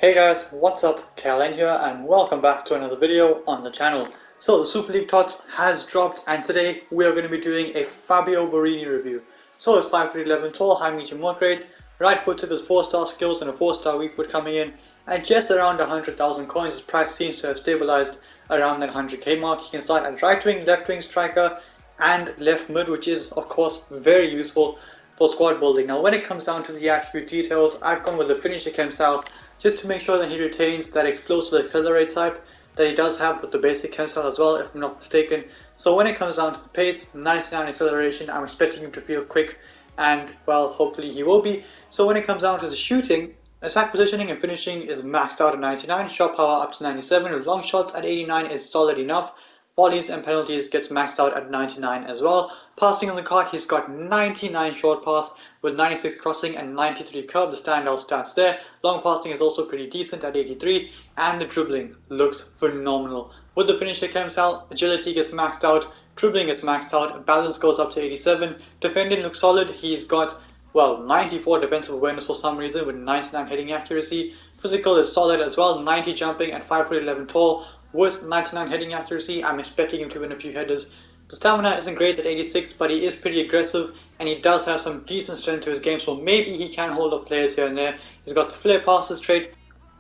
Hey guys, what's up? Kalen here and welcome back to another video on the channel. So the Super League Tots has dropped and today we are going to be doing a Fabio Borini review. So it's 5'11" tall, high medium work rate, right footed with 4-star skills and a 4-star weak foot coming in, and just around 100,000 coins. His price seems to have stabilized around that 100k mark. He can start at right wing, left wing striker and left mid, which is of course very useful for squad building. Now when it comes down to the attribute details, I've gone with the finisher chem style just to make sure that he retains that explosive accelerate type that he does have with the basic chem style as well, if I'm not mistaken. So when it comes down to the pace, 99 acceleration, I'm expecting him to feel quick and well, hopefully he will be. So when it comes down to the shooting, attack positioning and finishing is maxed out at 99, shot power up to 97, with long shots at 89 is solid enough. Volleys and penalties gets maxed out at 99 as well. Passing on the card, he's got 99 short pass with 96 crossing and 93 curve, the standout stats there. Long passing is also pretty decent at 83 and the dribbling looks phenomenal. With the finisher chem style, agility gets maxed out, dribbling gets maxed out, balance goes up to 87, defending looks solid. He's got 94 defensive awareness for some reason with 99 heading accuracy. Physical is solid as well, 90 jumping and 5'11" tall. With 99 heading accuracy, I'm expecting him to win a few headers. The stamina isn't great at 86, but he is pretty aggressive and he does have some decent strength to his game, so maybe he can hold off players here and there. He's got the flare passes trait,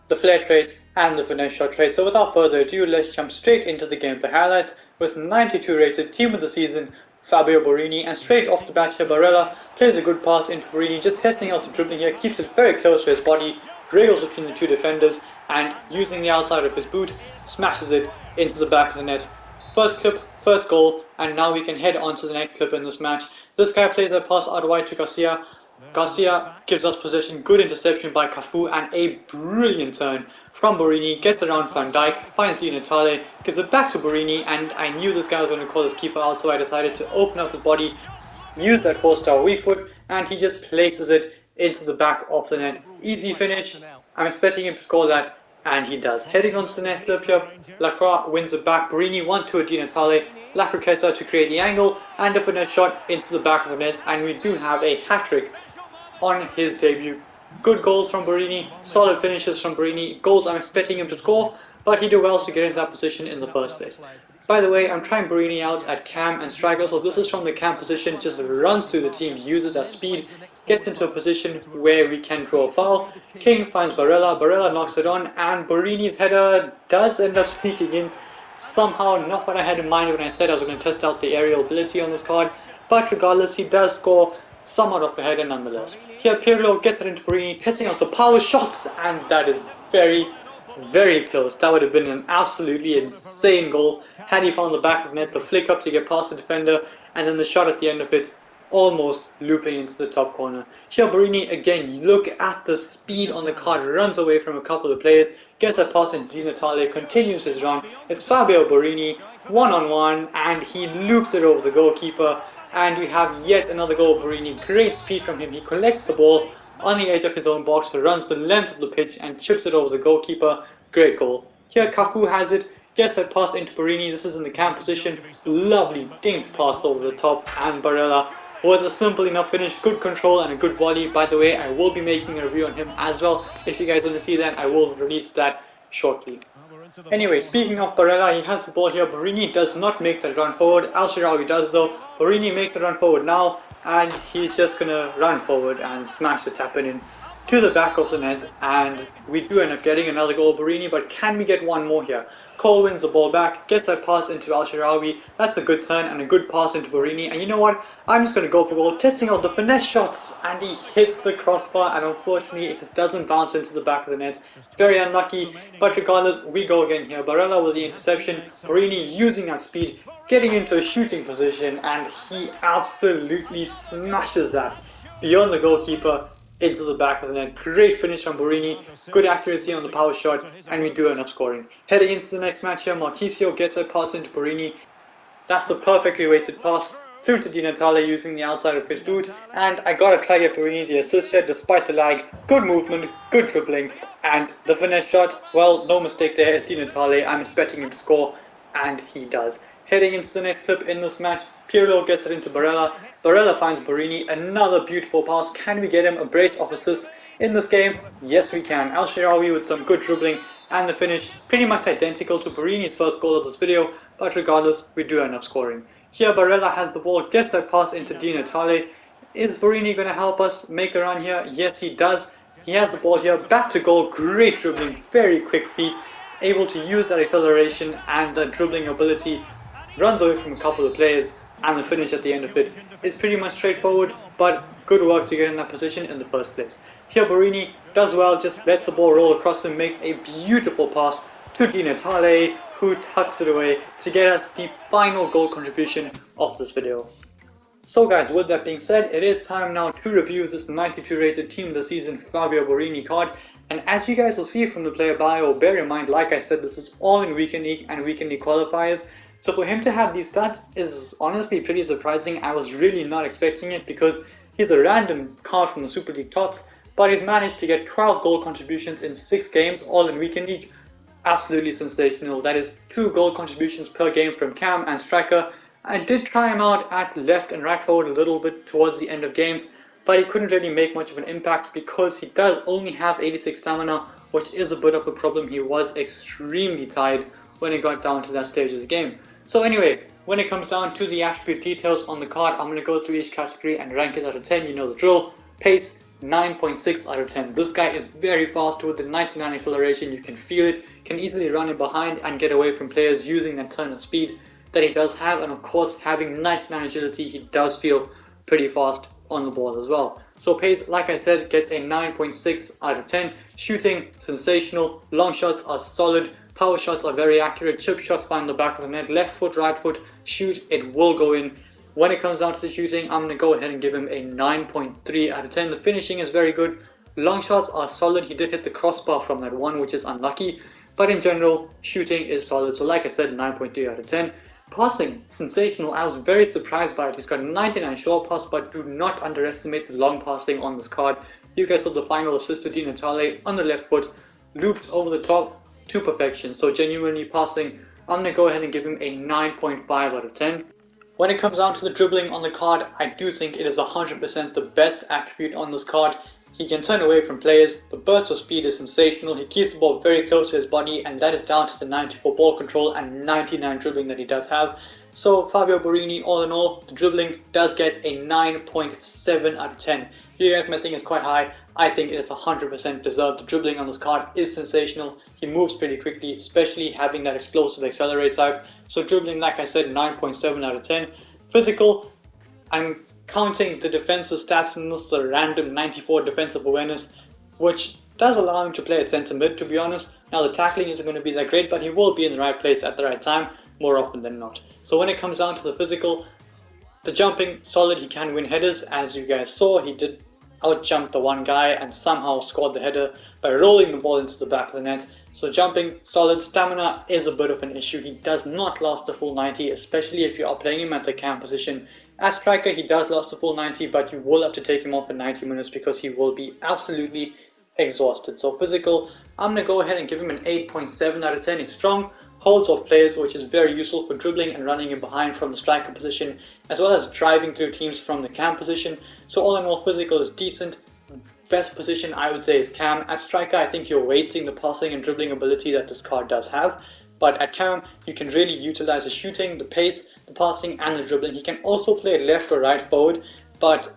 the flare trait and the finesse shot trait. So without further ado, let's jump straight into the gameplay highlights with 92 rated team of the season, Fabio Borini. And straight off the bat here, Barella plays a good pass into Borini, just testing out the dribbling here, keeps it very close to his body, wriggles between the two defenders and using the outside of his boot, smashes it into the back of the net. First clip, first goal, and now we can head on to the next clip in this match. This guy plays a pass out wide to Garcia. Garcia gives us possession, good interception by Cafu and a brilliant turn from Borini, gets around Van Dijk, finds Di Natale, gives it back to Borini, and I knew this guy was going to call his keeper out, so I decided to open up his body, use that 4-star weak foot, and he just places it into the back of the net. Easy finish. I'm expecting him to score that, and he does. Heading on to the next clip here, Lacroix wins it back. Borini 1-2 at Di Natale, La Croqueta to create the angle, and a finesse shot into the back of the net, and we do have a hat-trick on his debut. Good goals from Borini, solid finishes from Borini, goals I'm expecting him to score, but he did well to get into that position in the first place. By the way, I'm trying Borini out at cam and striker, so this is from the cam position, just runs through the team, uses that speed, gets into a position where we can draw a foul. King finds Barella, Barella knocks it on, and Borini's header does end up sneaking in. Somehow not what I had in mind when I said I was going to test out the aerial ability on this card, but regardless, he does score somewhat of a header nonetheless. Here Pirlo gets it into Borini, testing out the power shots, and that is very close. That would have been an absolutely insane goal had he found the back of the net, the flick up to get past the defender, and then the shot at the end of it almost looping into the top corner. Here Borini, again, look at the speed on the card, runs away from a couple of players, gets a pass and Di Natale continues his run. It's Fabio Borini, one-on-one, and he loops it over the goalkeeper, and we have yet another goal. Borini, great speed from him, he collects the ball on the edge of his own box, runs the length of the pitch and chips it over the goalkeeper. Great goal. Here Cafu has it, gets that pass into Borini, this is in the cam position, lovely dinked pass over the top, and Barella with a simple enough finish, good control and a good volley. By the way, I will be making a review on him as well. If you guys want to see that, I will release that shortly. Anyway, speaking of Barella, he has the ball here. Borini does not make that run forward. Al Shirawi does though. Borini makes the run forward now, and he's just gonna run forward and smash the tap in to the back of the net, and we do end up getting another goal. Borini, but can we get one more here? Cole wins the ball back, gets that pass into Al Shirawi. That's a good turn and a good pass into Borini. And you know what? I'm just going to go for goal, testing out the finesse shots. And he hits the crossbar, and unfortunately it just doesn't bounce into the back of the net. Very unlucky, but regardless, we go again here. Barella with the interception. Borini using that speed, getting into a shooting position, and he absolutely smashes that beyond the goalkeeper into the back of the net. Great finish from Borini, good accuracy on the power shot, and we do end up scoring. Heading into the next match here, Marchisio gets a pass into Borini. That's a perfectly weighted pass through to Di Natale using the outside of his boot, and I gotta try get Borini the assist here despite the lag. Good movement, good dribbling, and the finesse shot, well, no mistake there, it's Di Natale. I'm expecting him to score, and he does. Heading into the next clip in this match, Pirlo gets it into Barella. Barella finds Borini, another beautiful pass. Can we get him a brace of assists In this game, yes we can. Al Shirawi with some good dribbling and the finish pretty much identical to Borini's first goal of this video, but regardless, we do end up scoring. Here Barella has the ball, gets that pass into Di Natale. Is Borini going to help us make a run here? Yes, he does. He has the ball here, back to goal, great dribbling, very quick feet, able to use that acceleration and the dribbling ability, runs away from a couple of players, and the finish at the end of it is pretty much straightforward, but good work to get in that position in the first place. Here Borini does well, just lets the ball roll across him, makes a beautiful pass to Di Natale, who tucks it away to get us the final goal contribution of this video. So guys, with that being said, it is time now to review this 92 rated Team of the Season Fabio Borini card. And as you guys will see from the player bio, bear in mind, like I said, this is all in Weekend League and Weekend League qualifiers. So for him to have these stats is honestly pretty surprising. I was really not expecting it because he's a random card from the Super League Tots, but he's managed to get 12 goal contributions in 6 games, all in Weekend League. Absolutely sensational. That is 2 goal contributions per game from Cam and Striker. I did try him out at left and right forward a little bit towards the end of games, but he couldn't really make much of an impact because he does only have 86 stamina, which is a bit of a problem. He was extremely tired when it got down to that stage of the game. So anyway, when it comes down to the attribute details on the card, I'm going to go through each category and rank it out of 10, you know the drill. Pace, 9.6 out of 10. This guy is very fast with the 99 acceleration, you can feel it, can easily run in behind and get away from players using that turn of speed that he does have, and of course having 99 agility, he does feel pretty fast on the ball as well. So pace, like I said, gets a 9.6 out of 10. Shooting, sensational. Long shots are solid. Power shots are very accurate. Chip shots find the back of the net. Left foot, right foot, shoot, it will go in. When it comes down to the shooting, I'm going to go ahead and give him a 9.3 out of 10. The finishing is very good. Long shots are solid. He did hit the crossbar from that one, which is unlucky. But in general, shooting is solid. So like I said, 9.3 out of 10. Passing, sensational. I was very surprised by it. He's got 99 short pass, but do not underestimate the long passing on this card. You guys saw the final assist to Di Natale on the left foot, looped over the top to perfection. So genuinely passing, I'm going to go ahead and give him a 9.5 out of 10. When it comes down to the dribbling on the card, I do think it is 100% the best attribute on this card. He can turn away from players, the burst of speed is sensational, he keeps the ball very close to his body, and that is down to the 94 ball control and 99 dribbling that he does have. So Fabio Borini, all in all, the dribbling does get a 9.7 out of 10. You guys might think it's quite high. I think it is 100% deserved. The dribbling on this card is sensational. He moves pretty quickly, especially having that explosive accelerate type. So dribbling, like I said, 9.7 out of 10. Physical, I'm counting the defensive stats in this, the random 94 defensive awareness, which does allow him to play at centre mid, to be honest. Now the tackling isn't going to be that great, but he will be in the right place at the right time more often than not. So when it comes down to the physical, the jumping, solid. He can win headers, as you guys saw. He did out-jump the one guy and somehow scored the header by rolling the ball into the back of the net. So jumping, solid. Stamina is a bit of an issue. He does not last the full 90, especially if you are playing him at the cam position. As striker, he does last the full 90, but you will have to take him off in 90 minutes because he will be absolutely exhausted. So physical, I'm going to go ahead and give him an 8.7 out of 10. He's strong, holds off players, which is very useful for dribbling and running in behind from the striker position, as well as driving through teams from the cam position. So all in all, physical is decent. Best position I would say is cam. As striker, I think you're wasting the passing and dribbling ability that this card does have. But at cam, you can really utilize the shooting, the pace, the passing and the dribbling. He can also play left or right forward, but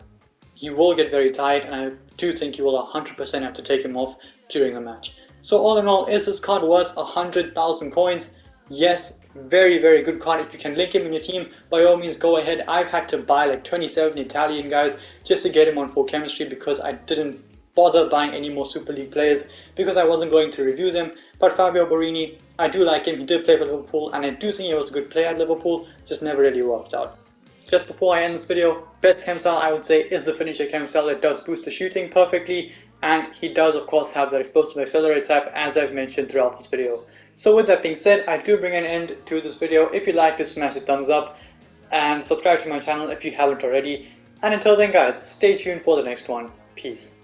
he will get very tired, and I do think you will 100% have to take him off during the match. So all in all, is this card worth 100,000 coins? Yes, very good card. If you can link him in your team, by all means go ahead. I've had to buy like 27 Italian guys just to get him on full chemistry because I didn't bother buying any more Super League players because I wasn't going to review them. But Fabio Borini, I do like him. He did play for Liverpool and I do think he was a good player at Liverpool, just never really worked out. Just before I end this video, best chem style I would say is the finisher chem style. That does boost the shooting perfectly, and he does of course have that explosive accelerate type as I've mentioned throughout this video. So with that being said, I do bring an end to this video. If you like this, smash a thumbs up and subscribe to my channel if you haven't already. And until then guys, stay tuned for the next one. Peace.